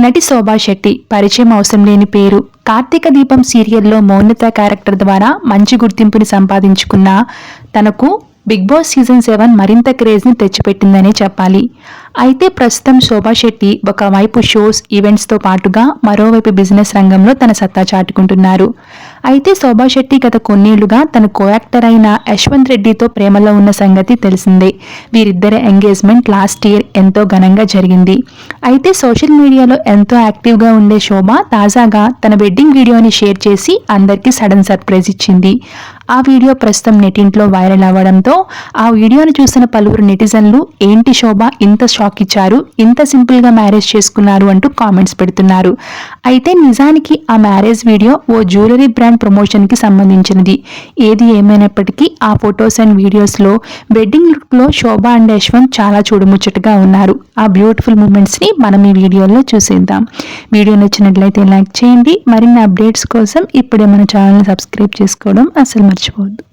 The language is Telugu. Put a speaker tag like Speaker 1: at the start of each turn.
Speaker 1: నటి శోభా శెట్టి పరిచయం అవసరం లేని పేరు. కార్తీక దీపం సీరియల్లో మౌనిత క్యారెక్టర్ ద్వారా మంచి గుర్తింపుని సంపాదించుకున్న తనకు బిగ్ బాస్ సీజన్ 7 మరింత క్రేజ్ని తెచ్చిపెట్టిందనే చెప్పాలి. అయితే ప్రస్తుతం శోభా శెట్టి ఒకవైపు షోస్, ఈవెంట్స్తో పాటుగా మరోవైపు బిజినెస్ రంగంలో తన సత్తా చాటుకుంటున్నారు. అయితే శోభా శెట్టి గత కొన్నేళ్లుగా తన కో-యాక్టర్ అయిన యశ్వంత్ రెడ్డితో ప్రేమలో ఉన్న సంగతి తెలిసిందే. వీరిద్దరి ఎంగేజ్మెంట్ లాస్ట్ ఇయర్ ఎంతో ఘనంగా జరిగింది. అయితే సోషల్ మీడియాలో ఎంతో యాక్టివ్గా ఉండే శోభ తాజాగా తన వెడ్డింగ్ వీడియోని షేర్ చేసి అందరికీ సడన్ సర్ప్రైజ్ ఇచ్చింది. ఆ వీడియో ప్రస్తుతం నెట్టింట్లో వైరల్ అవ్వడంతో ఆ వీడియోను చూసిన పలువురు నెటిజన్లు ఏంటి శోభ ఇంత షాక్ ఇచ్చారు, ఇంత సింపుల్గా మ్యారేజ్ చేసుకున్నారు అంటూ కామెంట్స్ పెడుతున్నారు. అయితే నిజానికి ఆ మ్యారేజ్ వీడియో ఓ జ్యువెలరీ బ్రాండ్ ప్రమోషన్కి సంబంధించినది. ఏది ఏమైనప్పటికీ ఆ ఫొటోస్ అండ్ వీడియోస్లో వెడ్డింగ్ లుక్లో శోభ అండ్ యశ్వంత్ చాలా చూడముచ్చటగా ఉన్నారు. ఆ బ్యూటిఫుల్ మూమెంట్స్ని మనం ఈ వీడియోలో చూసేద్దాం. వీడియో నచ్చినట్లయితే లైక్ చేయండి. మరిన్ని అప్డేట్స్ కోసం ఇప్పుడే మన ఛానల్ని సబ్స్క్రైబ్ చేసుకోవడం అసలు మర్చిపోవద్దు.